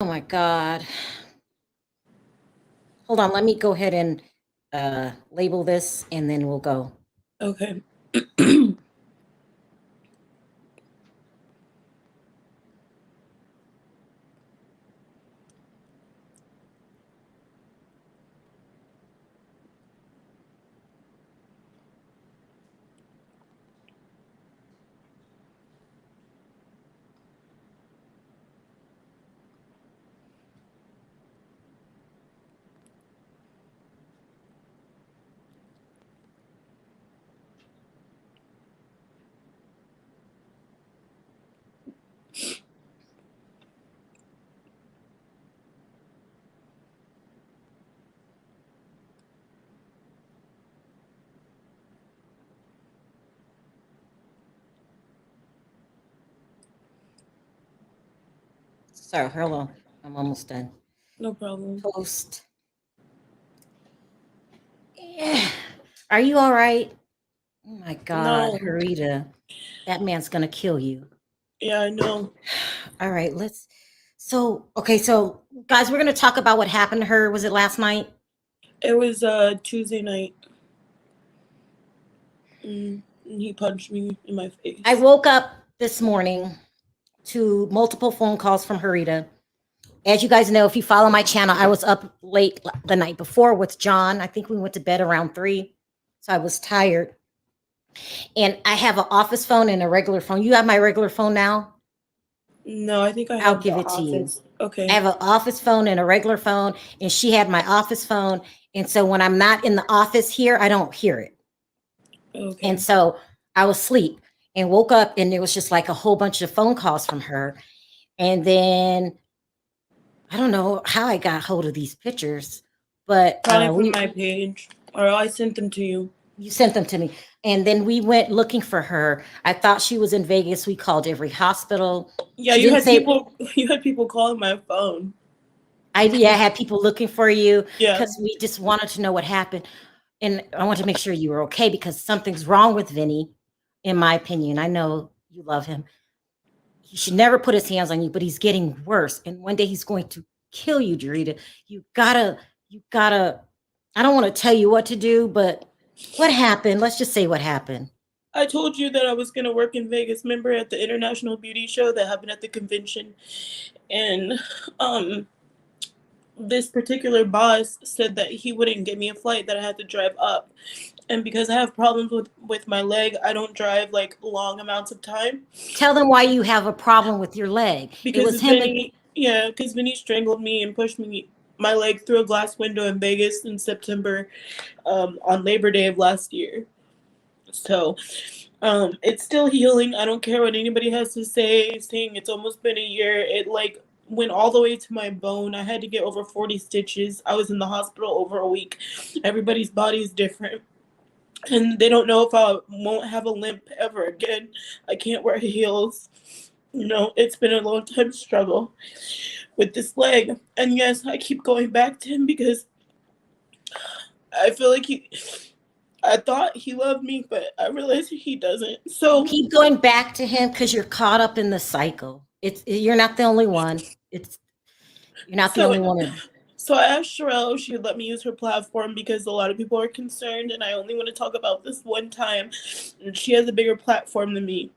Oh my God. Hold on, let me go ahead and label this and then we'll go. Okay. Sorry, hold on. I'm almost done. No problem. Post. Yeah. Are you all right? Oh my God, No. Harita. That man's gonna kill you. Yeah, I know. All right, let's. So, okay, so guys, we're gonna talk about what happened to her. Was it last night? It was Tuesday night. And he punched me in my I face. woke up this morning to multiple phone calls from Harita. As you guys know, if you follow my channel, I was up late the night before with John. I think we went to bed around 3. So I was tired. And I have an office phone and a regular phone. You have my regular phone now? No, I think I I'll have the give it to you. office. I Okay. have an office phone and a regular phone, and she had my office phone. And so when I'm not in the office here, I don't hear it. And Okay. so I was asleep and woke up, and it was just like a whole bunch of phone calls from her. And then I don't know how I got hold of these pictures, but Probably from my page. Or I sent them to you. you sent them to me. And then we went looking for her. I thought she was in Vegas. We called every hospital. Yeah, She didn't say. you had people calling my phone. I had people looking for you Yeah. because we just wanted to know what happened. And I want to make sure you were okay because something's wrong with Vinny, in my opinion. I know you love him. He should never put his hands on you, but he's getting worse. And one day he's going to kill you, Jerita. You gotta, I don't want to tell you what to do, but what happened? Let's just say what happened. I told you that I was gonna work in Vegas. Remember at the International Beauty Show that happened at the convention, and um, this particular boss said that he wouldn't get me a flight, that I had to drive up, and because I have problems with my leg, I don't drive like long amounts of time. Tell them why you have a problem with your leg. It Because was him that Vinny, yeah, because Vinny strangled me and pushed me my leg through a glass window in Vegas in September, on Labor Day of last year. So it's still healing. I don't care what anybody has to say, saying it's almost been a year. It like went all the way to my bone. I had to get over 40 stitches. I was in the hospital over a week. Everybody's body is different. And they don't know if I won't have a limp ever again. I can't wear heels. You know, it's been a long time struggle with this leg. And yes, I keep going back to him because I feel like I thought he loved me, but I realized he doesn't. you So keep going back to him because you're caught up in the cycle. You're not the only one. It's You're not the So, only woman. so I asked Sherelle if she would let me use her platform because a lot of people are concerned, and I only want to talk about this one time. And she has a bigger platform than me.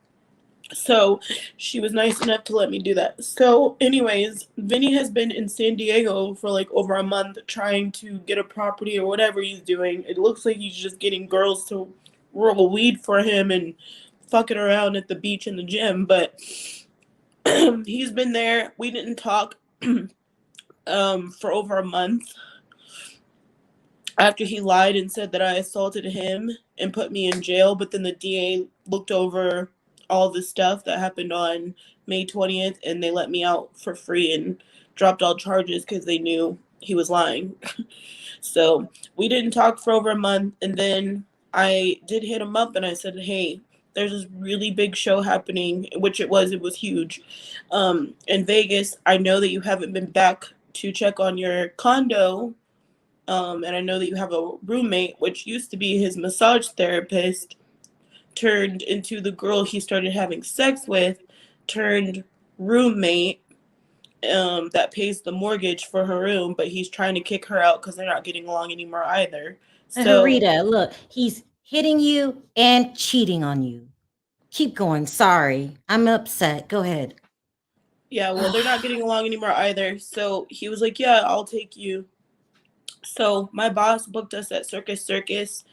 So she was nice enough to let me do that. So, anyways, Vinny has been in San Diego for like over a month trying to get a property or whatever he's doing. It looks like he's just getting girls to roll weed for him and fucking around at the beach and the gym. But he's been there. We didn't talk for over a month after he lied and said that I assaulted him and put me in jail. But then the DA looked over all the stuff that happened on May 20th and they let me out for free and dropped all charges because they knew he was lying. So we didn't talk for over a month. And then I did hit him up and I said, hey, there's this really big show happening, which it was huge, in Vegas. I know that you haven't been back to check on your condo, and I know that you have a roommate, which used to be his massage therapist, turned into the girl he started having sex with, turned roommate. that pays the mortgage for her room, but he's trying to kick her out because they're not getting along anymore either. And So Harita, look, he's hitting you and cheating on you. Keep going. Sorry. I'm upset. Go ahead. yeah, well, they're not getting along anymore either. So he was like, yeah, I'll take you. So my boss booked us at Circus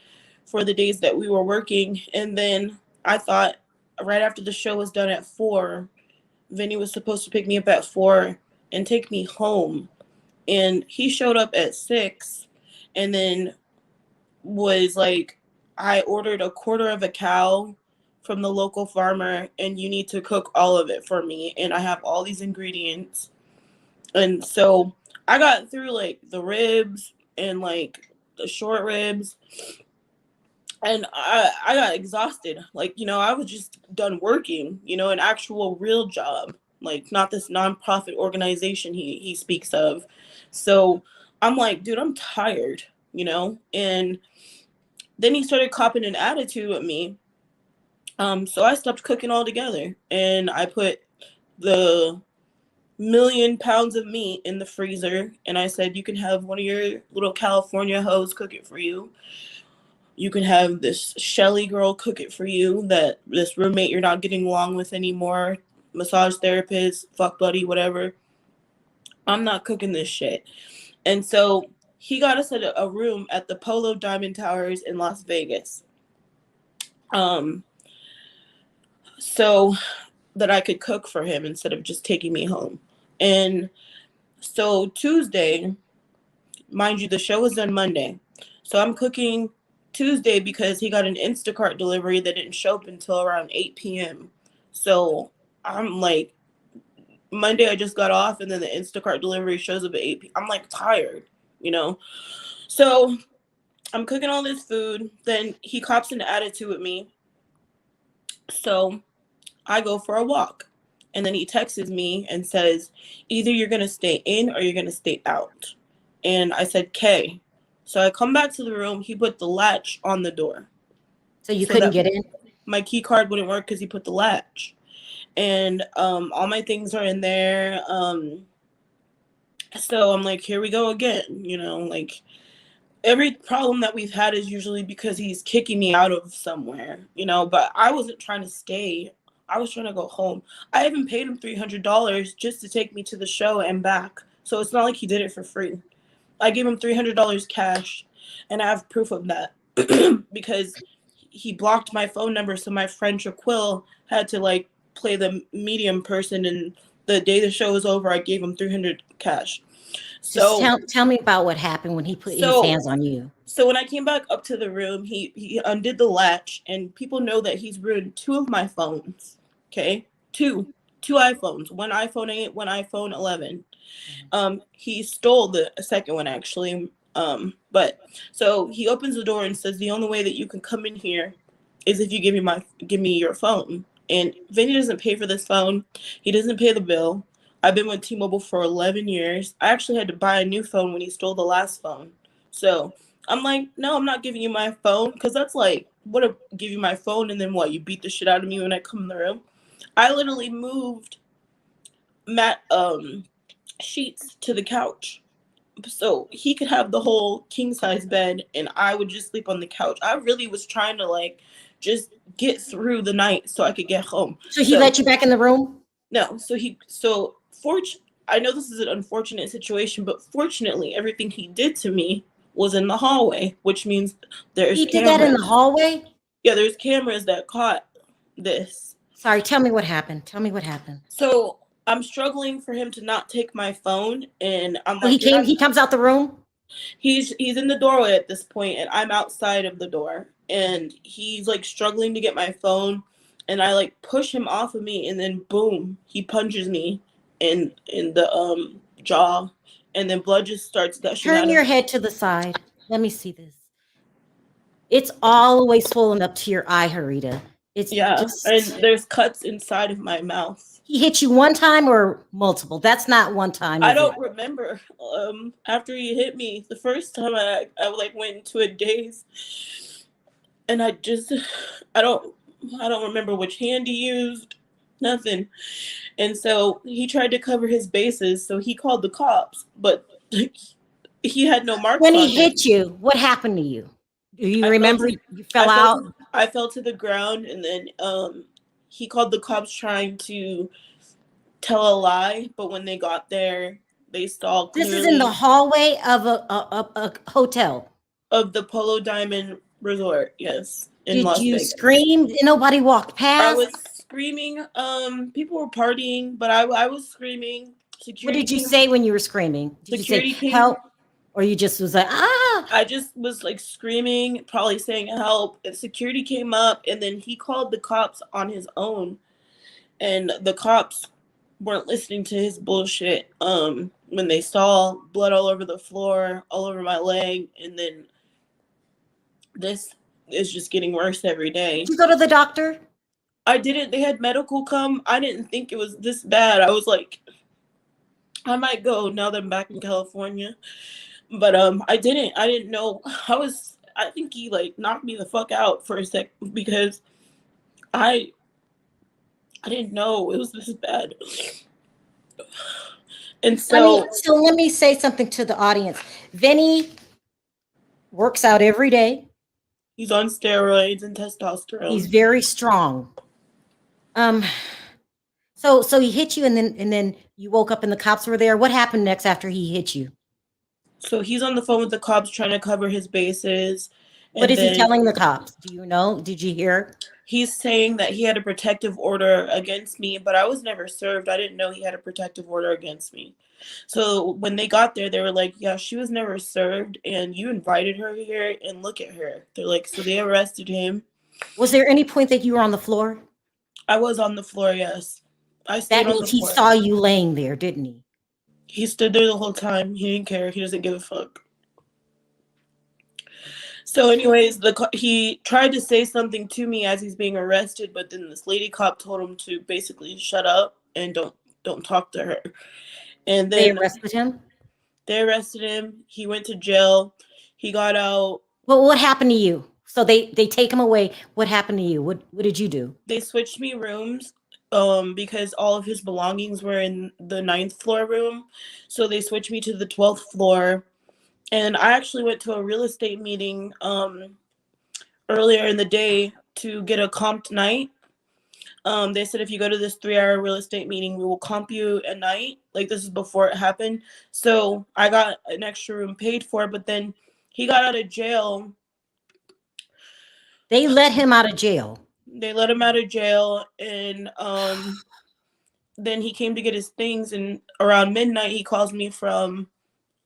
for the days that we were working. And then I thought right after the show was done at 4, Vinny was supposed to pick me up at 4 and take me home. And he showed up at 6 and then was like, I ordered a quarter of a cow from the local farmer and you need to cook all of it for me. And I have all these ingredients. And so I got through like the ribs and like the short ribs. And I got exhausted. Like, I was just done working, an actual real job, like not this nonprofit organization he speaks of. So I'm like, dude, I'm tired, and then he started copping an attitude at me. So I stopped cooking altogether and I put the 1,000,000 pounds of meat in the freezer. And I said, you can have one of your little California hoes cook it for you. You can have this Shelly girl cook it for you, that this roommate you're not getting along with anymore, massage therapist, fuck buddy, whatever. I'm not cooking this shit. And so he got us a room at the Polo Diamond Towers in Las Vegas. So that I could cook for him instead of just taking me home. And so Tuesday, mind you, the show was done Monday. So I'm cooking Tuesday because he got an Instacart delivery that didn't show up until around 8 p.m. So I'm like, Monday I just got off and then the Instacart delivery shows up at 8 p.m. I'm like tired, So I'm cooking all this food. Then he cops an attitude with me. So I go for a walk. And then he texts me and says, either you're going to stay in or you're going to stay out. And I said, "K." So I come back to the room. He put the latch on the door. So you couldn't get in? My key card wouldn't work because he put the latch. And all my things are in there. So I'm like, here we go again. Like every problem that we've had is usually because he's kicking me out of somewhere, but I wasn't trying to stay. I was trying to go home. I even paid him $300 just to take me to the show and back. So it's not like he did it for free. I gave him $300 cash, and I have proof of that because he blocked my phone number. So my friend Shaquille had to like play the medium person. And the day the show was over, I gave him $300 cash. So just tell me about what happened when he put his hands on you. So when I came back up to the room, he undid the latch, and people know that he's ruined 2 of my phones. Okay, two iPhones, one iPhone 8, one iPhone 11. He stole the second one actually. But so he opens the door and says, the only way that you can come in here is if you give me your phone. And Vinny doesn't pay for this phone. He doesn't pay the bill. I've been with T-Mobile for 11 years. I actually had to buy a new phone when he stole the last phone. So I'm like, no, I'm not giving you my phone, because that's like, what, give you my phone and then what, you beat the shit out of me when I come in the room? I literally moved sheets to the couch so he could have the whole king size bed and I would just sleep on the couch. I really was trying to like just get through the night so I could get home. So he let you back in the room? No. I know this is an unfortunate situation, but fortunately everything he did to me was in the hallway, which means there's He did that in the hallway? Yeah, there's cameras that caught this. Sorry, tell me what happened. So I'm struggling for him to not take my phone, and I'm like, he comes out the room? He's in the doorway at this point, and I'm outside of the door, and he's like struggling to get my phone, and I like push him off of me, and then boom, he punches me in the jaw, and then blood just starts gushing. Turn your head to the side. Let me see this. It's all the way swollen up to your eye, Jerita. And there's cuts inside of my mouth. He hit you one time or multiple? That's not one time. I don't remember. After he hit me the first time, I like went into a daze, and I don't remember which hand he used. Nothing. And so he tried to cover his bases, so he called the cops, but he had no marks When on he him. hit you, what happened to you? Do you I fell remember to, you fell out? I fell to the ground, and then he called the cops trying to tell a lie, but when they got there, they saw This is in the clearly hallway of a hotel. of the Polo Diamond Resort, yes, in Did Las you Vegas. scream? Nobody walked I past? was screaming. People were partying, but I was screaming. What Security did you came. say when you were screaming? Did you say Security came. help? Or you just was like, ah? I just was like screaming, probably saying help. And security came up, and then he called the cops on his own, and the cops weren't listening to his bullshit. When they saw blood all over the floor, all over my leg, and then this is just getting worse every day. Did you go to the doctor? I didn't. They had medical come. I didn't think it was this bad. I was like, I might go now that I'm back in California. But I didn't know. I think he like knocked me the fuck out for a sec because I I didn't know it was this bad. And Let me say something to the audience. Vinny works out every day. he's on steroids and He's testosterone. very strong. Um, so he hit you, and then you woke up and the cops were there. What happened next after he hit you? So he's on the phone with the cops trying to cover his bases. What And is he then telling the cops? Do you know? Did you hear? he's saying that he had a protective order against me, but I was never served. I didn't know he had a protective order against me. So when they got there, they were like, yeah, she was never served, and you invited her here, and look at her. They're like, so they arrested him. Was there any point that you were on the floor? I was on the floor, yes. I stayed That on the means he floor. saw you laying there, didn't he? He stood there the whole time. He didn't care. He doesn't give a fuck. So, anyways, he tried to say something to me as he's being arrested, but then this lady cop told him to basically shut up and don't talk to her. And They then arrested him. they arrested him. He went to jail. He got out. Well, what happened to you? So they take him away. What happened to you? What did you do? They switched me rooms because all of his belongings were in the 9th floor room. So they switched me to the 12th floor. And I actually went to a real estate meeting earlier in the day to get a comped night. They said if you go to this 3-hour real estate meeting, we will comp you a night. Like, this is before it happened. So I got an extra room paid for, but then he got out of jail. They let him out of jail. They let him out of jail, and then he came to get his things, and around midnight he calls me from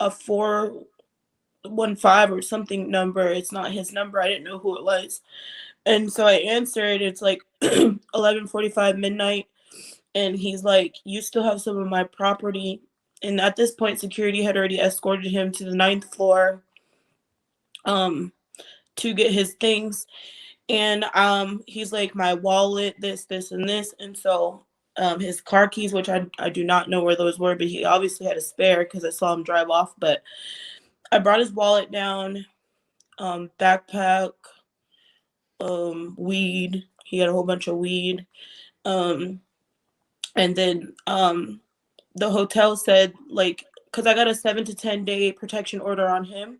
a 415 or something number. It's not his number. I didn't know who it was. And so I answered. It's like 11:45 midnight, and he's like, you still have some of my property. And at this point, security had already escorted him to the 9th floor to get his things. And he's like, my wallet, this, and this. And so his car keys, which I do not know where those were, but he obviously had a spare because I saw him drive off. But I brought his wallet down, backpack, weed. He had a whole bunch of weed. And then the hotel said, like, because I got a 7 to 10 day protection order on him.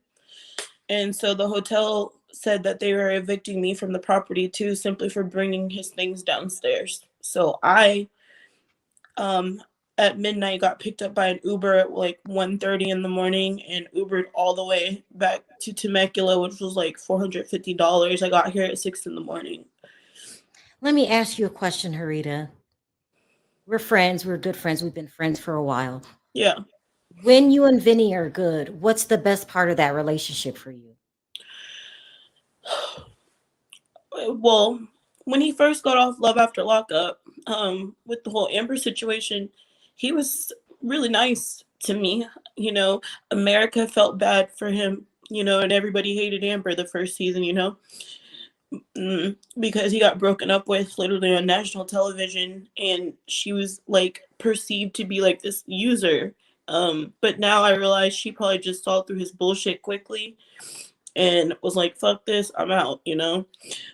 And so the hotel said that they were evicting me from the property too, simply for bringing his things downstairs. So I, at midnight, got picked up by an Uber at like 1:30 in the morning and Ubered all the way back to Temecula, which was like $450. I got here at 6 in the morning. Let me ask you a question, Jerita. We're friends. We're good friends. We've been friends for a while. Yeah. When you and Vinny are good, what's the best part of that relationship for you? Well, when he first got off Love After Lockup, with the whole Amber situation, he was really nice to me. You know, America felt bad for him, you know, and everybody hated Amber the first season, you know, because he got broken up with literally on national television, and she was like perceived to be like this user. But now I realize she probably just saw through his bullshit quickly and was like, fuck this, I'm out, you know.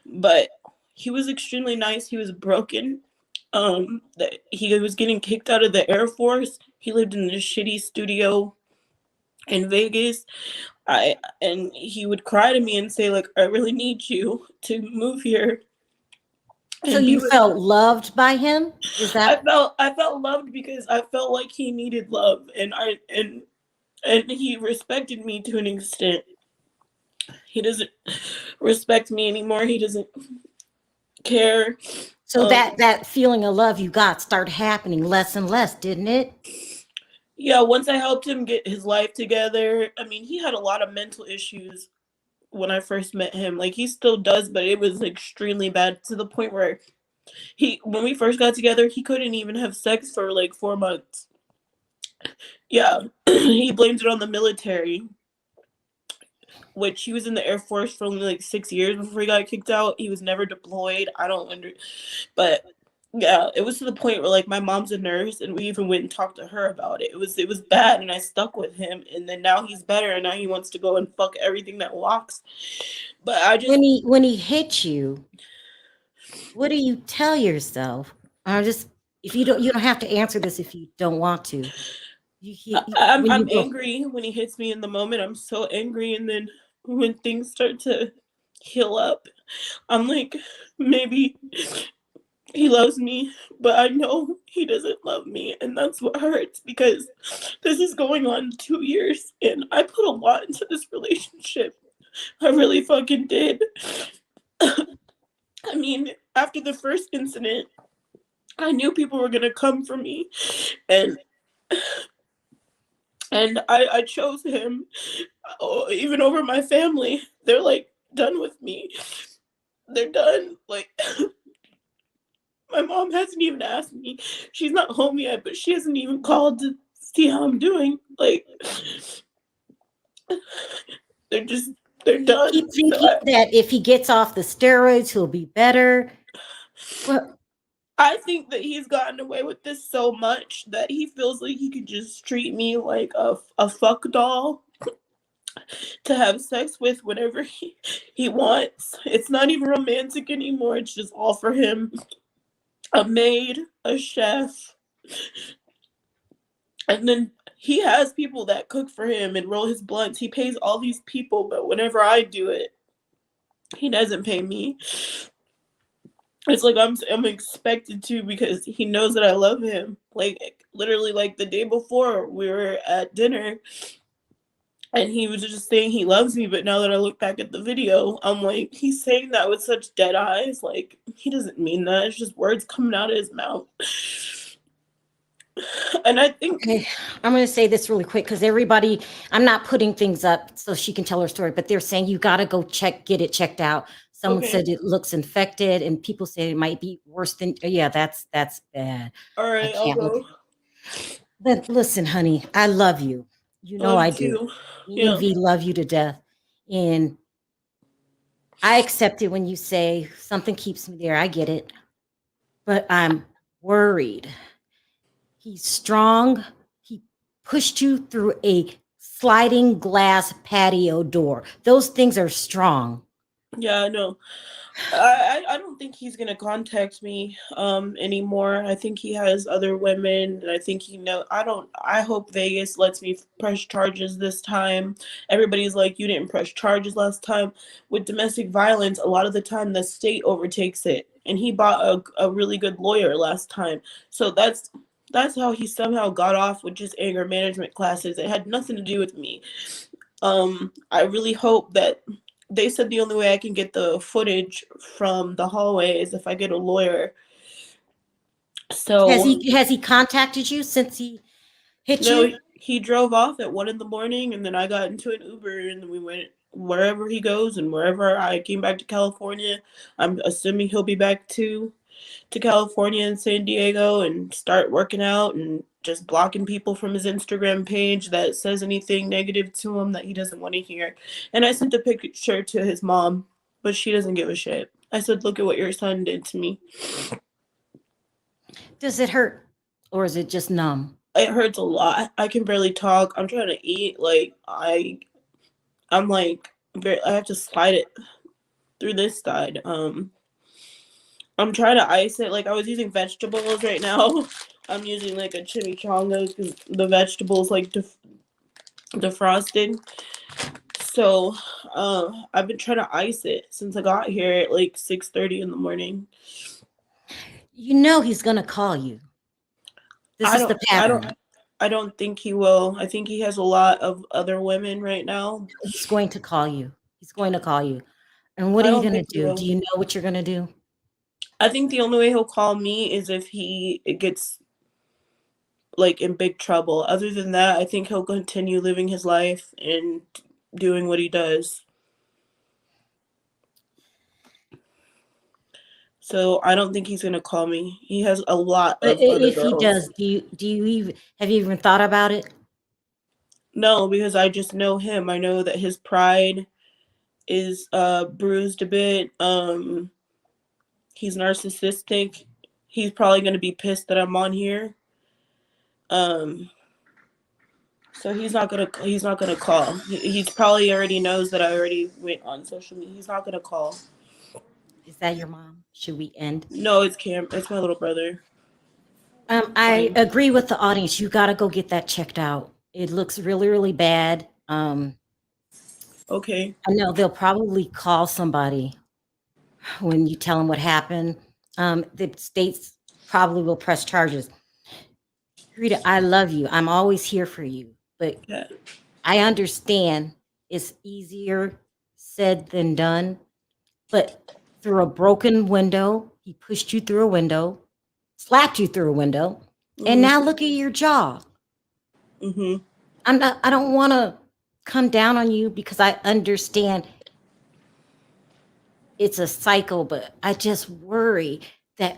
But he was extremely nice. He was broken. That he was getting kicked out of the Air Force. He lived in this shitty studio in Vegas. And he would cry to me and say, like, I really need you to move here So and be you with felt loved by him? Is that I felt loved because I felt like he needed love, and he respected me to an extent. He doesn't respect me anymore. He doesn't care. so that feeling of love you got started happening less and less, didn't it? Yeah, once I helped him get his life together, I mean, he had a lot of mental issues when I first met him. Like, he still does, but it was extremely bad to the point where when we first got together, he couldn't even have sex for like 4 months. Yeah, he blamed it on the military, which he was in the Air Force for only like 6 years before he got kicked out. He was never deployed. I don't under, but yeah, it was to the point where like my mom's a nurse, and we even went and talked to her about it. It was bad, and I stuck with him, and then now he's better, and now he wants to go and fuck everything that walks. But I just When he hit you, what do you tell yourself? I just if you don't have to answer this if you don't want to. When you I'm go, angry when he hits me in the moment. I'm so angry, and then when things start to heal up, I'm like, maybe he loves me, but I know he doesn't love me, and that's what hurts because this is going on 2 years, and I put a lot into this relationship. I really fucking did. I mean, after the first incident, I knew people were gonna come for me, and I chose him, even over my family. They're like done with me. They're done. Like, my mom hasn't even asked me. She's not home yet, but she hasn't even called to see how I'm doing. Like, they're just they're you done. keep So thinking that if he gets off the steroids, he'll be better. Well, I think that he's gotten away with this so much that he feels like he can just treat me like a fuck doll to have sex with whenever he wants. It's not even romantic anymore. It's just all for him. A maid, a chef, and then he has people that cook for him and roll his blunts. He pays all these people, but whenever I do it, he doesn't pay me. It's like I'm expected to because he knows that I love him. Like, literally, like the day before we were at dinner, and he was just saying he loves me, but now that I look back at the video, I'm like, he's saying that with such dead eyes. Like, he doesn't mean that. It's just words coming out of his mouth. And I think okay, I'm going to say this really quick because everybody, I'm not putting things up so she can tell her story, but they're saying you got to go get it checked out. Someone okay, said it looks infected, and people say it might be worse than. Yeah, that's bad. all I right, I'll can't look. go. But listen, honey, I love you. You know Love you I do. too. Me and Yeah. V love you to death, and I accept it when you say something keeps me there. I get it, but I'm worried. He's strong. He pushed you through a sliding glass patio door. Those things are strong. Yeah, I know. I don't think he's gonna contact me anymore. I think he has other women, and I think I hope Vegas lets me press charges this time. Everybody's like, you didn't press charges last time. With domestic violence, a lot of the time the state overtakes it, and he bought a really good lawyer last time. So that's how he somehow got off with just anger management classes. It had nothing to do with me. I really hope that they said the only way I can get the footage from the hallway is if I get a lawyer. So Has he contacted you since he hit no, you? he drove off at 1 a.m, and then I got into an Uber, and then we went wherever he goes, and wherever I came back to California. I'm assuming he'll be back to California and San Diego and start working out and just blocking people from his Instagram page that says anything negative to him that he doesn't want to hear. And I sent the picture to his mom, but she doesn't give a shit. I said, look at what your son did to me. Does it hurt, or is it just numb? It hurts a lot. I can barely talk. I'm trying to eat. Like, I'm like, I have to slide it through this side. I'm trying to ice it. Like, I was using vegetables right now. I'm using like a chimichanga because the vegetables like defrosted. So, I've been trying to ice it since I got here at like 6:30 in the morning. You know he's gonna call you. This I is the don't, I don't, pattern. I don't think he will. I think he has a lot of other women right now. He's going to call you. He's going to call you. And what I are you don't gonna think he do? will. Do you know what you're gonna do? I think the only way he'll call me is if it gets like in big trouble. Other than that, I think he'll continue living his life and doing what he does. So I don't think he's gonna call me. He has a lot But of other if he girls. does, do you even have you even thought about it? No, because I just know him. I know that his pride is bruised a bit. He's narcissistic. He's probably gonna be pissed that I'm on here. Um so he's not gonna call. He's probably already knows that I already went on social media. He's not gonna call. Is that your mom? Should we end? No, it's Cam. It's my little brother. I Fine. agree with the audience. You got to go get that checked out. It looks really, really bad. Okay. I know they'll probably call somebody when you tell them what happened. The states probably will press charges. Rita, I love you. I'm always here for you. But Yeah. I understand it's easier said than done. But through a broken window, he pushed you through a window, slapped you through a window, and now look at your jaw. Mhm. I don't want to come down on you because I understand it's a cycle, but I just worry that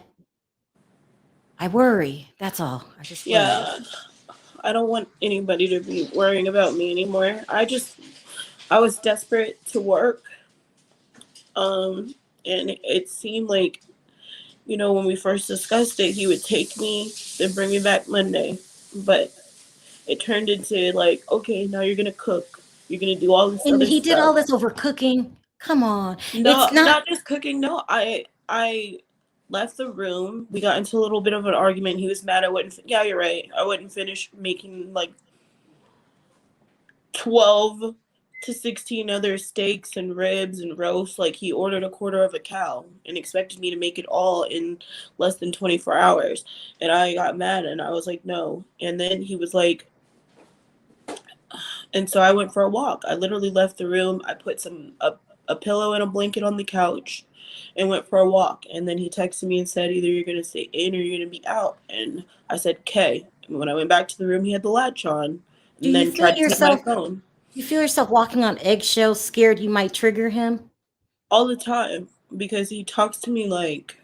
I worry. That's all. I just worry. Yeah. I don't want anybody to be worrying about me anymore. I was desperate to work. And it seemed like, when we first discussed it, he would take me, then bring me back Monday. But it turned into like, okay, now you're gonna cook. You're gonna do all this And other he did all stuff. this over cooking. Come on. No, It's not not just cooking. No, I left the room. We got into a little bit of an argument. He was mad I wouldn't. Yeah, you're right. I wouldn't finish making like 12 to 16 other steaks and ribs and roast. Like, he ordered a quarter of a cow and expected me to make it all in less than 24 hours. And I got mad and I was like, no. And then he was like, and so I went for a walk. I literally left the room. I put a pillow and a blanket on the couch and went for a walk. And then he texted me and said, either you're going to stay in or you're going to be out. And I said, okay. And when I went back to the room, he had the latch on do and you then feel tried to take my yourself phone. you feel yourself walking on eggshells, scared you might trigger him? All the time, because he talks to me like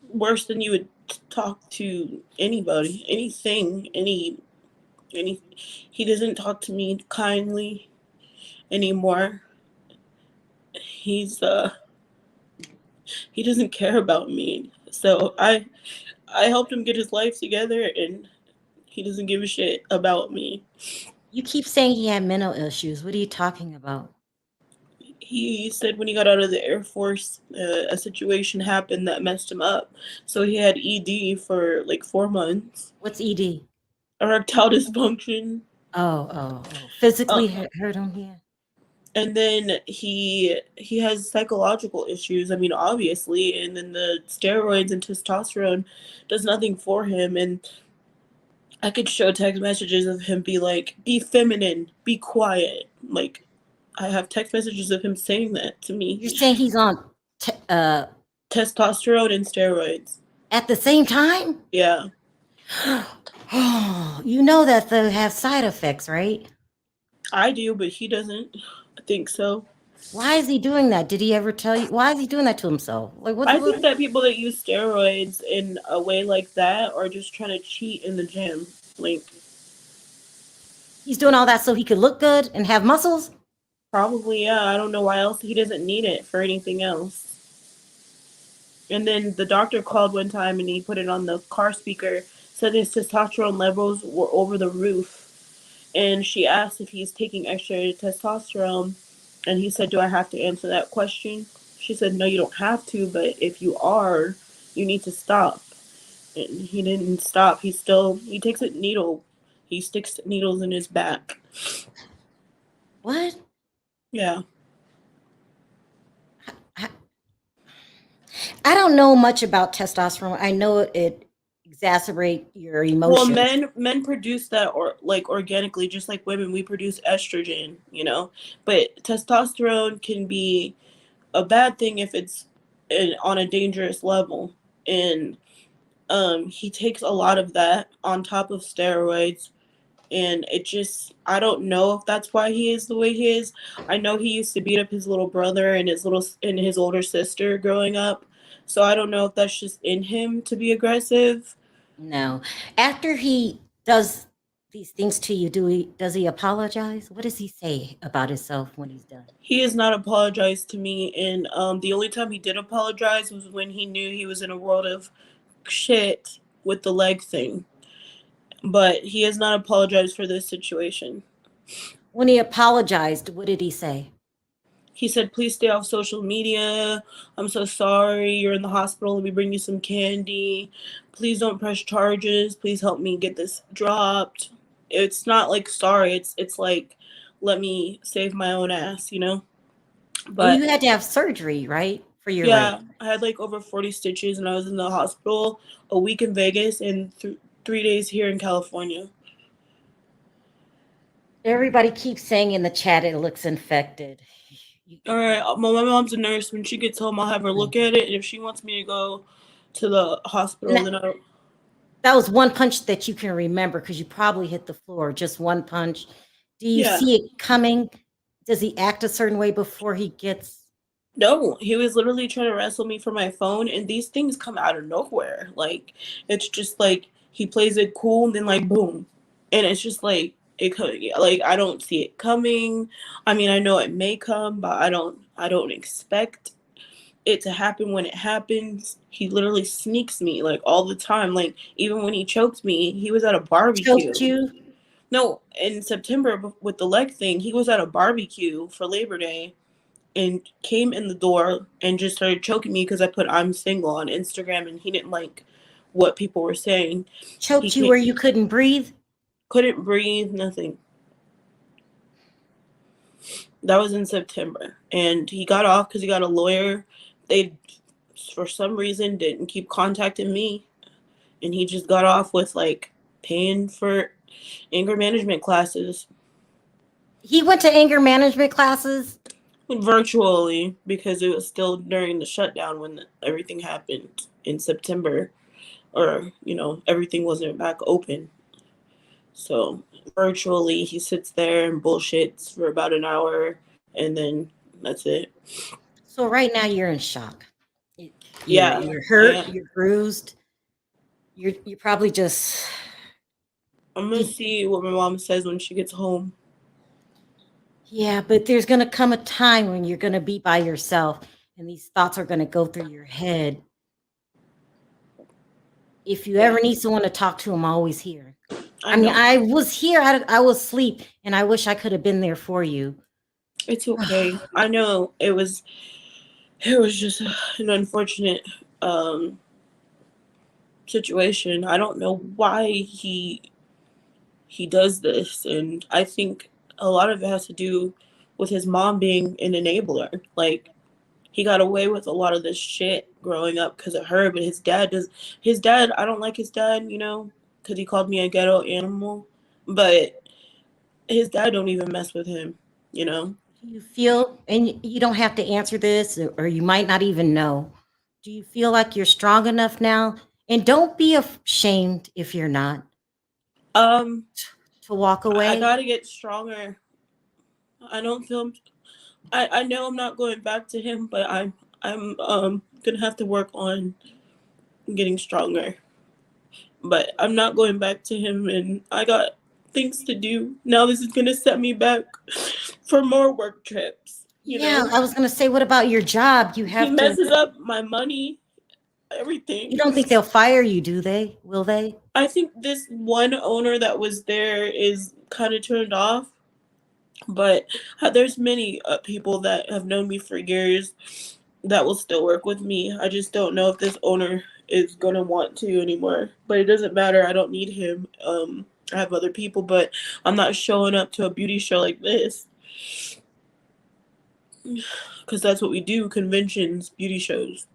worse than you would talk to anybody, anything, any. He doesn't talk to me kindly anymore. He's he doesn't care about me. So I helped him get his life together, and he doesn't give a shit about me. You keep saying he had mental issues. What are you talking about? He said when he got out of the Air Force, a situation happened that messed him up. So he had ED for like 4 months. What's ED? Erectile dysfunction. Oh. Physically Uh, hurt him? Yeah. and then he has psychological issues. I mean, obviously, and then the steroids and testosterone does nothing for him. And I could show text messages of him be like, "Be feminine, be quiet." Like, I have text messages of him saying that to me. You're saying he's on Testosterone and steroids. at the same time? Yeah, Oh, you know that they have side effects, right? I do, but he doesn't. I think so. Why is he doing that? Did he ever tell you? Why is he doing that to himself? Like, I think that people that use steroids in a way like that are just trying to cheat in the gym. Like, he's doing all that so he could look good and have muscles? probably, yeah. I don't know why else. He doesn't need it for anything else. And then the doctor called one time and he put it on the car speaker, said his testosterone levels were over the roof. And she asked if he's taking extra testosterone. And he said, do I have to answer that question? She said, no, you don't have to, but if you are, you need to stop. And he didn't stop. He takes a needle. He sticks needles in his back. What? Yeah. I, I don't know much about testosterone. I know it exacerbate your Well, emotions. men produce that or like organically, just like women. We produce estrogen, you know. But testosterone can be a bad thing if it's on a dangerous level. And he takes a lot of that on top of steroids, and it just, I don't know if that's why he is the way he is. I know he used to beat up his little brother and his older sister growing up, so I don't know if that's just in him to be aggressive. No. After he does these things to you, does he apologize? What does he say about himself when he's done? He has not apologized to me, and the only time he did apologize was when he knew he was in a world of shit with the leg thing. But he has not apologized for this situation. When he apologized, what did he say? He said, please stay off social media. I'm so sorry. You're in the hospital. Let me bring you some candy. Please don't press charges. Please help me get this dropped. It's not like sorry. It's like, let me save my own ass, you know? And But you had to have surgery, right? For your leg. yeah, I had like over 40 stitches, and I was in the hospital a week in Vegas and 3 days here in California. Everybody keeps saying in the chat it looks infected. All right, my mom's a nurse. When she gets home, I'll have her look at it, and if she wants me to go to the hospital, then I'll. That was one punch that you can remember because you probably hit the floor. Just one punch. Do you Yeah. see it coming? Does he act a certain way before he gets? No, he was literally trying to wrestle me for my phone, and these things come out of nowhere. Like, it's just like he plays it cool, and then like boom, and it's just like it could, like I don't see it coming. I mean, I know it may come, but I don't expect it to happen when it happens. He literally sneaks me like all the time. Like even when he choked me, he was at a barbecue. Choked you? No, in September with the leg thing, he was at a barbecue for Labor Day and came in the door and just started choking me because I put I'm single on Instagram, and he didn't like what people were saying. Choked you where you couldn't breathe? Couldn't breathe, nothing. That was in September, and he got off because he got a lawyer. They, for some reason, didn't keep contacting me, and he just got off with like paying for anger management classes. He went to anger management classes? Virtually, because it was still during the shutdown when everything happened in September, or everything wasn't back open. So virtually he sits there and bullshits for about an hour, and then that's it. So right now you're in shock. Yeah, You're hurt, you're bruised. You're probably just. I'm gonna see what my mom says when she gets home. Yeah, but there's going to come a time when you're going to be by yourself and these thoughts are going to go through your head. If you ever need someone to talk to, I'm always here. I mean, I was here. I was asleep, and I wish I could have been there for you. It's okay. I know it was just an unfortunate situation. I don't know why he does this, and I think a lot of it has to do with his mom being an enabler. Like, he got away with a lot of this shit growing up because of her, but his dad, I don't like his dad, because he called me a ghetto animal, but his dad don't even mess with him. Do you feel, and you don't have to answer this, or you might not even know, do you feel like you're strong enough now? And don't be ashamed if you're not. To walk away. I gotta get stronger. I don't feel. I know I'm not going back to him, but I'm gonna have to work on getting stronger. But I'm not going back to him, and I got things to do. Now this is gonna set me back for more work trips. Yeah, I was gonna say, what about your job? You have he messes up my money, everything. You don't think they'll fire you, do they? Will they? I think this one owner that was there is kind of turned off, but there's many people that have known me for years, that will still work with me. I just don't know if this owner is gonna want to anymore. But it doesn't matter. I don't need him. I have other people, but I'm not showing up to a beauty show like this because that's what we do: conventions, beauty shows.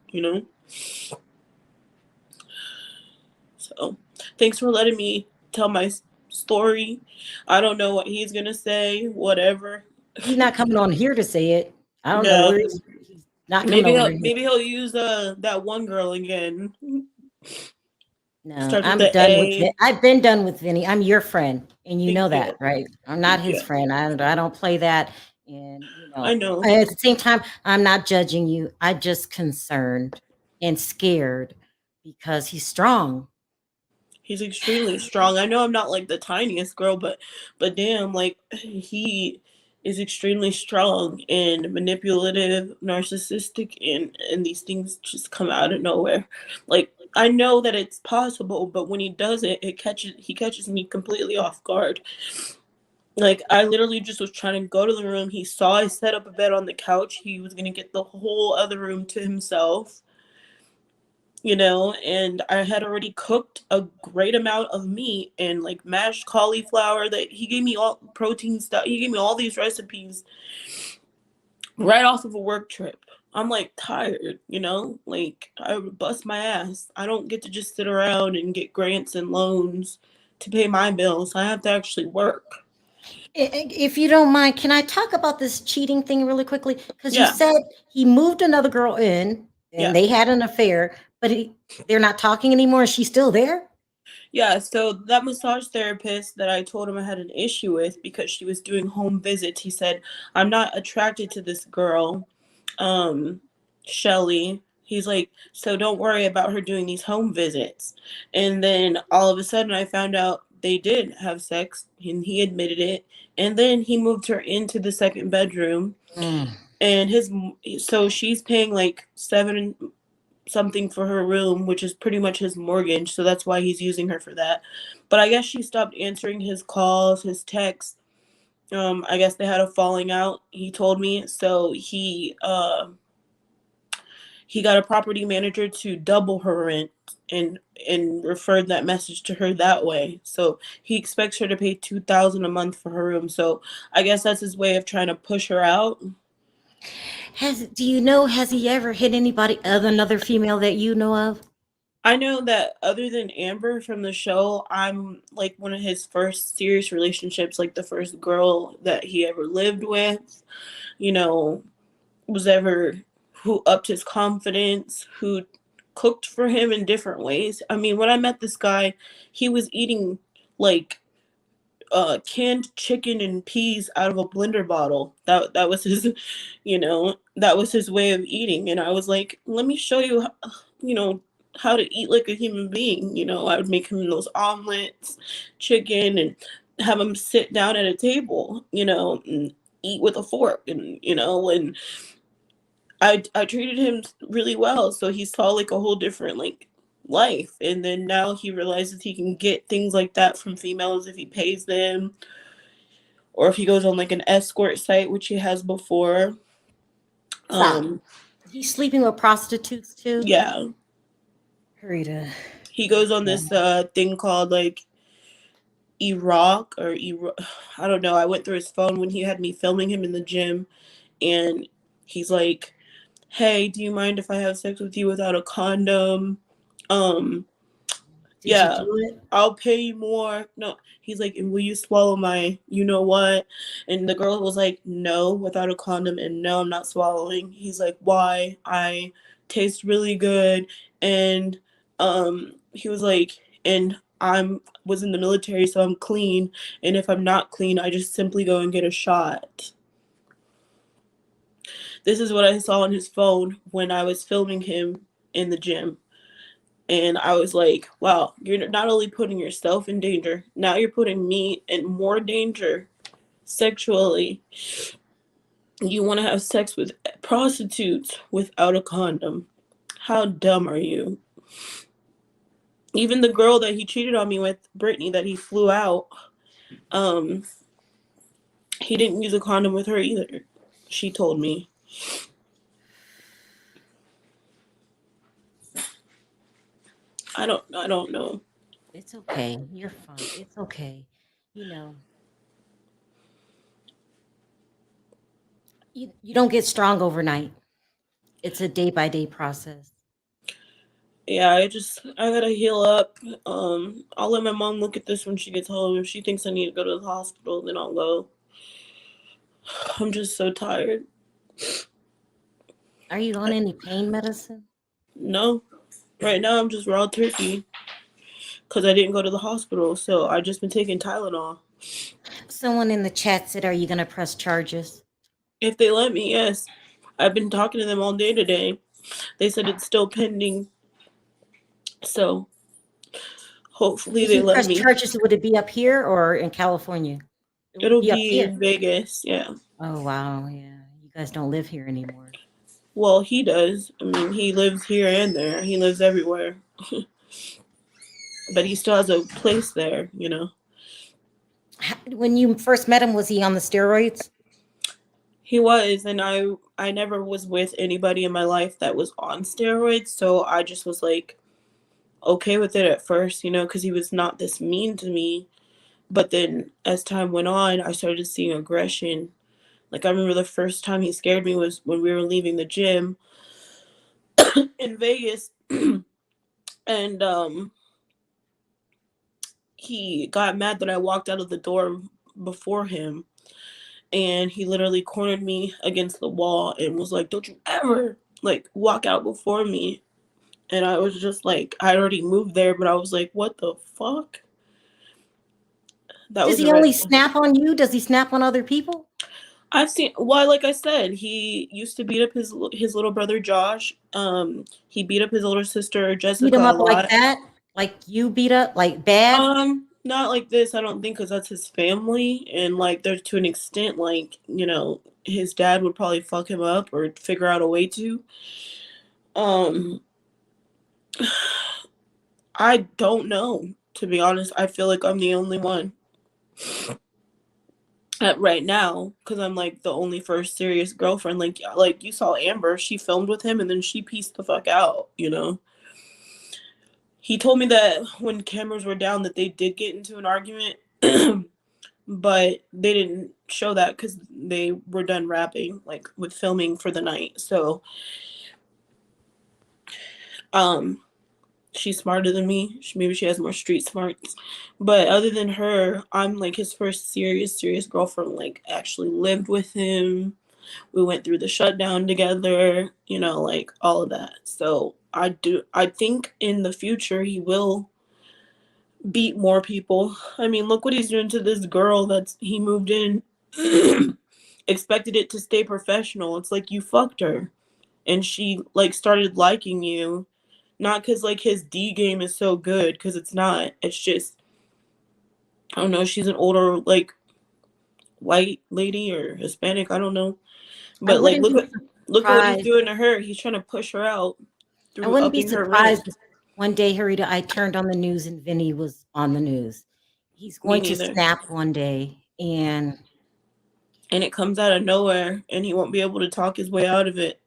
So, thanks for letting me tell my story. I don't know what he's gonna say. Whatever. He's not coming on here to say it. I don't know Yeah. where he's not coming Maybe over he'll here. maybe he'll use that one girl again. No, Starts with I'm the done with A. I've been done with Vinny. I'm your friend, and you know Thank you. that, right? I'm not Thank his you. friend. I don't play that. And I know. at the same time, I'm not judging you. I'm just concerned and scared because he's strong. He's extremely strong. I know I'm not like the tiniest girl, but damn, like he is extremely strong and manipulative, narcissistic, and these things just come out of nowhere. Like I know that it's possible, but when he does it, he catches me completely off guard. Like I literally just was trying to go to the room. He saw I set up a bed on the couch. He was gonna get the whole other room to himself. And I had already cooked a great amount of meat and like mashed cauliflower. That he gave me all protein stuff. He gave me all these recipes right off of a work trip. I'm like tired, like I would bust my ass. I don't get to just sit around and get grants and loans to pay my bills. I have to actually work. If you don't mind, can I talk about this cheating thing really quickly? Because you Yeah, said he moved another girl in and yeah. they had an affair, but they're not talking anymore. Is she still there? Yeah, so that massage therapist that I told him I had an issue with because she was doing home visits, he said, I'm not attracted to this girl, um, Shelly. He's like, so don't worry about her doing these home visits. And then all of a sudden I found out they did have sex and he admitted it. And then he moved her into the second bedroom Mm. and so she's paying like seven something for her room, which is pretty much his mortgage. So that's why he's using her for that. But I guess she stopped answering his calls, his texts. I guess they had a falling out. He told me so. He got a property manager to double her rent and referred that message to her that way. So he expects her to pay $2,000 a month for her room. So I guess that's his way of trying to push her out. Has he ever hit anybody other another female that you know of? I know that other than Amber from the show, I'm like one of his first serious relationships, like the first girl that he ever lived with, you know, was ever who upped his confidence, who cooked for him in different ways. I mean, when I met this guy, he was eating like canned chicken and peas out of a blender bottle. That was his, that was his way of eating. And I was like, let me show you, you know, how to eat like a human being. I would make him those omelets, chicken, and have him sit down at a table, and eat with a fork, and I treated him really well. So he saw like a whole different like life. And then now he realizes he can get things like that from females if he pays them or if he goes on like an escort site, which he has before. Stop. Um, He's sleeping with prostitutes too. yeah, Rita. he goes on this thing called like Iraq or Iraq. I don't know. I went through his phone when he had me filming him in the gym, and he's like, "Hey, do you mind if I have sex with you without a condom?" Um, Did you yeah, do it? I'll pay you more. No, he's like, and will you swallow my, you know what? And the girl was like, no, without a condom, and no, I'm not swallowing. He's like, why? I taste really good, and he was like, and I'm was in the military, so I'm clean, and if I'm not clean, I just simply go and get a shot. This is what I saw on his phone when I was filming him in the gym. And I was like, wow, you're not only putting yourself in danger, now you're putting me in more danger sexually. You want to have sex with prostitutes without a condom. How dumb are you? Even the girl that he cheated on me with, Brittany, that he flew out, um, he didn't use a condom with her either. She told me. I don't know. It's okay. You're fine. It's okay. You know, you don't get strong overnight. It's a day by day process. Yeah, I gotta heal up. I'll let my mom look at this when she gets home. If she thinks I need to go to the hospital, then I'll go. I'm just so tired. Are you on any pain medicine? No, right now I'm just raw turkey because I didn't go to the hospital, so I just been taking Tylenol. Someone in the chat said, "Are you going to press charges?" If they let me, yes. I've been talking to them all day today. They said it's still pending, so hopefully If they you let press me. charges, would it be up here or in California? It would It'll be up be here. in Vegas, yeah. Oh wow, yeah. You guys don't live here anymore. Well, he does. I mean, he lives here and there. He lives everywhere. But he still has a place there, you know. When you first met him, was he on the steroids? He was, and I never was with anybody in my life that was on steroids, so I just was like okay with it at first, you know, because he was not this mean to me. But then as time went on, I started seeing aggression. Like I remember the first time he scared me was when we were leaving the gym in Vegas, and he got mad that I walked out of the door before him, and he literally cornered me against the wall and was like, "Don't you ever like walk out before me." And I was just like, I already moved there, but I was like, what the fuck? That Does was a he red only flag. snap on you? Does he snap on other people? I've seen, well, like I said, he used to beat up his little brother Josh. He beat up his older sister Beat Jessica him a up like lot. that? Like you beat up, like bad? Not like this, I don't think, because that's his family, and like there's to an extent, like, you know, his dad would probably fuck him up or figure out a way to. Um, I don't know, to be honest. I feel like I'm the only one right now, because I'm like the only first serious girlfriend. Like you saw Amber, she filmed with him and then she pieced the fuck out, you know. He told me that when cameras were down that they did get into an argument, but they didn't show that because they were done rapping, like with filming for the night. So um she's smarter than me. Maybe she has more street smarts. But other than her, I'm like his first serious girlfriend, like actually lived with him. We went through the shutdown together, you know, like all of that. So I think in the future he will beat more people. I mean, look what he's doing to this girl that's he moved in, expected it to stay professional. It's like you fucked her and she like started liking you. Not because like his D game is so good, because it's not. It's just, I don't know, she's an older like white lady or Hispanic, I don't know. I But like wouldn't be look at what he's surprised. doing to her. He's trying to push her out I through wouldn't be upping her rent. surprised if one day, Harita, I turned on the news and Vinny was on the news. He's Me going to neither. snap one day, and And it comes out of nowhere and he won't be able to talk his way out of it.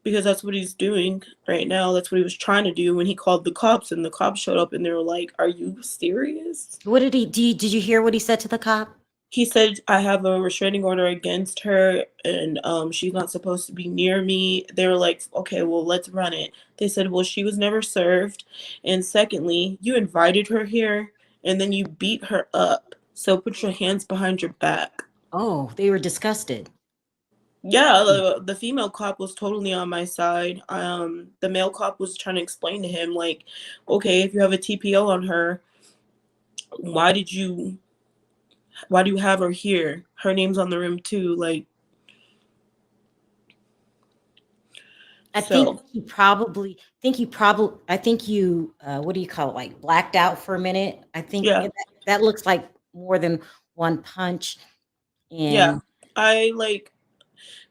Because that's what he's doing right now. That's what he was trying to do when he called the cops, and the cops showed up and they were like, "Are you serious?" what did he do? Did you hear what he said to the cop? He said, "I have a restraining order against her, and she's not supposed to be near me." They were like, "Okay, well, let's run it." They said, "Well, she was never served, and secondly, you invited her here, and then you beat her up. So put your hands behind your back." Oh, they were disgusted. Yeah, the female cop was totally on my side. The male cop was trying to explain to him, like, okay, if you have a TPO on her, why did you why do you have her here? Her name's on the rim too, like. I So think you, what do you call it? Like blacked out for a minute. I think yeah, that looks like more than one punch. yeah. And I like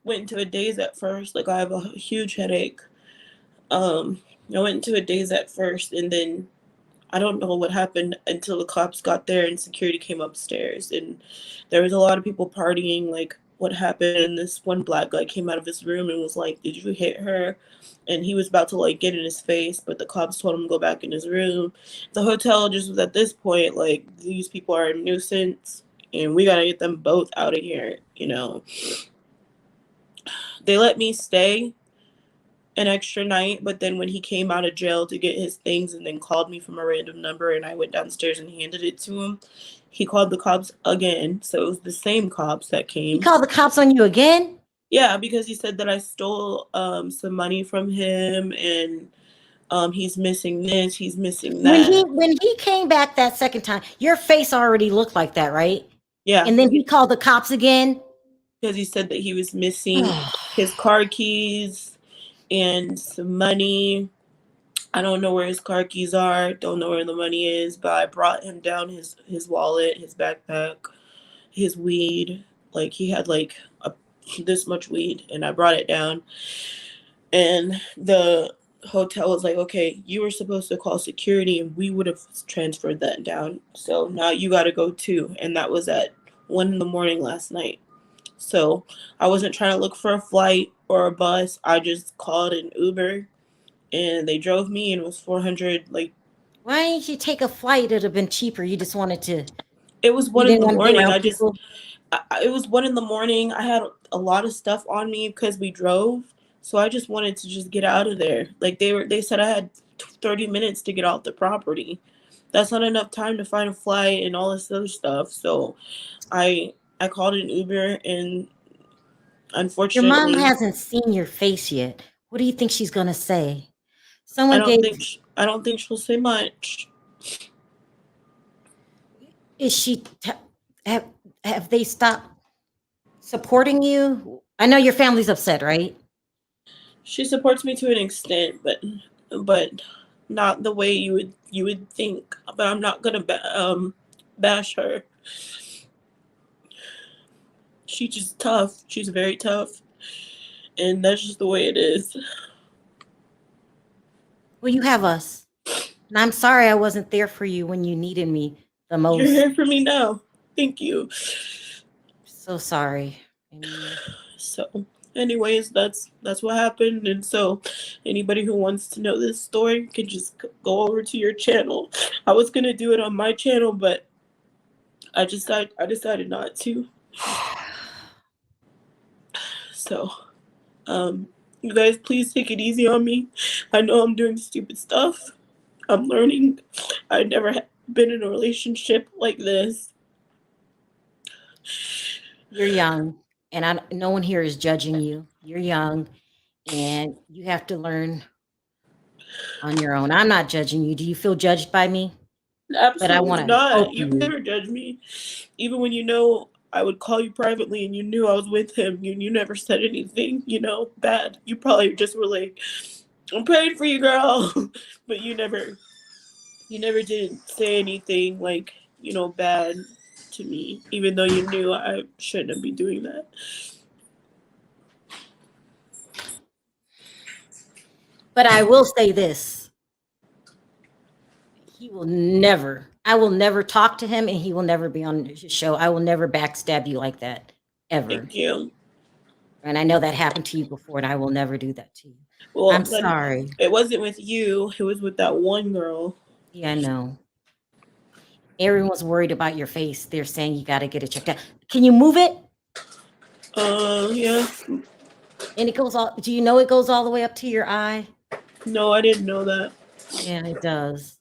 went into a daze at first. Like I have a huge headache. Um, I went into a daze at first, and then I don't know what happened until the cops got there and security came upstairs, and there was a lot of people partying, like what happened, and this one black guy came out of his room and was like, "Did you hit her?" And he was about to like get in his face, but the cops told him to go back in his room. The hotel just was at this point like, these people are a nuisance, and we gotta get them both out of here. They let me stay an extra night, but then when he came out of jail to get his things and then called me from a random number and I went downstairs and handed it to him, he called the cops again. So it was the same cops that He came. called the cops on you again? Yeah, because he said that I stole some money from him, and he's missing this, he's missing that. When he came back that second time, your face already looked like that, right? Yeah, And then he called the cops again? because he said that he was missing his car keys and some money. I don't know where his car keys are. Don't know where the money is. But I brought him down his wallet, his backpack, his weed. Like he had like this much weed, and I brought it down. And the hotel was like, "Okay, you were supposed to call security, and we would have transferred that down. So now you got to go too." And that was at 1 a.m. last night. So I wasn't trying to look for a flight or a bus. I just called an Uber. And they drove me, and it was 400. Like, why didn't you take a flight? It'd have been cheaper. You just wanted to. It was 1 a.m. It was 1 a.m. I had a lot of stuff on me because we drove, so I just wanted to just get out of there. Like they said I had 30 minutes to get off the property. That's not enough time to find a flight and all this other stuff. So I called an Uber, and unfortunately, your mom hasn't seen your face yet. What do you think she's gonna say? I don't think she'll say much. Is she have they stopped supporting you? I know your family's upset, right? She supports me to an extent, but not the way you would think. But I'm not gonna bash her. She's just tough. She's very tough, and that's just the way it is. Well, you have us, and I'm sorry I wasn't there for you when you needed me the most. You're here for me now. Thank you. So sorry. So, anyways, that's what happened, and so anybody who wants to know this story can just go over to your channel. I was gonna do it on my channel, but I decided not to. So, you guys, please take it easy on me. I know I'm doing stupid stuff. I'm learning. I've never been in a relationship like this. You're young, and no one here is judging you. You're young, and you have to learn on your own. I'm not judging you. Do you feel judged by me? Absolutely not. You've never judged me. Even when I would call you privately and you knew I was with him, you never said anything, bad. You probably just were like, "I'm praying for you, girl." But you never did say anything like, bad to me, even though you knew I shouldn't be doing that. But I will say this. I will never talk to him, and he will never be on his show. I will never backstab you like that, ever. Thank you. And I know that happened to you before, and I will never do that to you. Well, I'm sorry. It wasn't with you. It was with that one girl. Yeah, I know. Everyone's worried about your face. They're saying you got to get it checked out. Can you move it? Yeah. And it goes all. Do you know it goes all the way up to your eye? No, I didn't know that. Yeah, it does.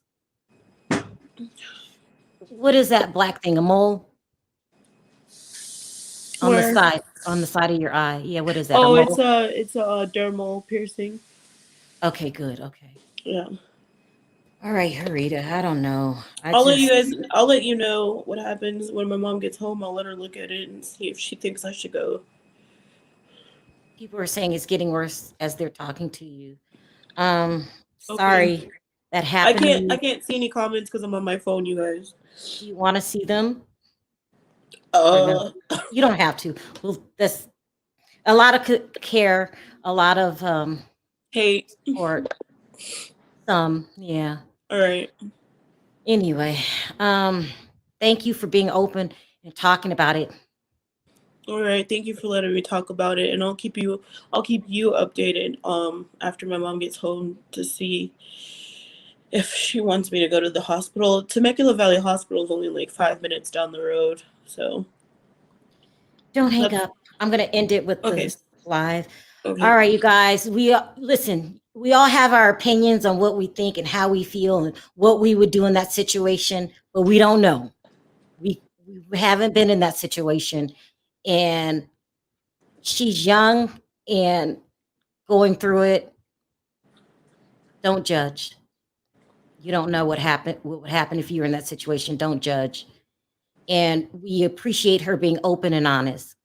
What is that black thing? A mole? On the side of your eye. Yeah, what is that? Oh, it's a dermal piercing. Okay, good. Okay. Yeah. All right, Jerita. I don't know. I'll let you know what happens when my mom gets home. I'll let her look at it and see if she thinks I should go. People are saying it's getting worse as they're talking to you. Sorry that happened. I can't see any comments because I'm on my phone, you guys. Do you want to see them? No? You don't have to. Well, that's a lot of care, a lot of hate, or some, yeah. All right. Anyway, thank you for being open and talking about it. All right, thank you for letting me talk about it, and I'll keep you updated after my mom gets home to see if she wants me to go to the hospital. Temecula Valley Hospital is only like 5 minutes down the road, so Don't hang that's up. I'm going to end it with okay. this live. All Okay. right, you guys. Listen. We all have our opinions on what we think and how we feel and what we would do in that situation, but we don't know. We haven't been in that situation, and she's young and going through it. Don't judge. You don't know what would happen if you were in that situation. Don't judge. And we appreciate her being open and honest.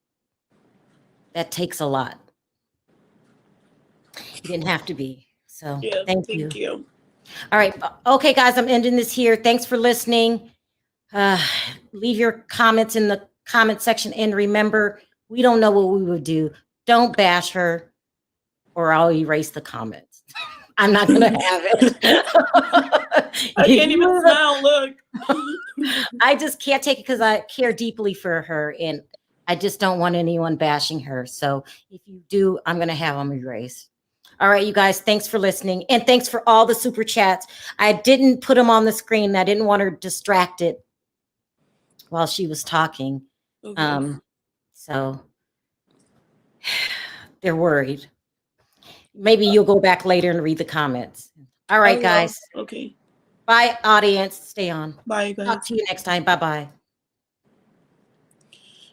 That takes a lot. You didn't have to be. So Yeah, thank thank you. you. All right. Okay, guys, I'm ending this here. Thanks for listening. Leave your comments in the comment section. And remember, we don't know what we would do. Don't bash her or I'll erase the comments. I'm not going to have it. I can't even smile. Look. I just can't take it because I care deeply for her and I just don't want anyone bashing her. So if you do, I'm going to have them erased. All right, you guys, thanks for listening. And thanks for all the super chats. I didn't put them on the screen. I didn't want her distracted while she was talking. Okay. So they're worried. Maybe you'll go back later and read the comments. All right, guys. Okay. Bye, audience. Stay on. Bye, guys. Talk to you next time. Bye-bye.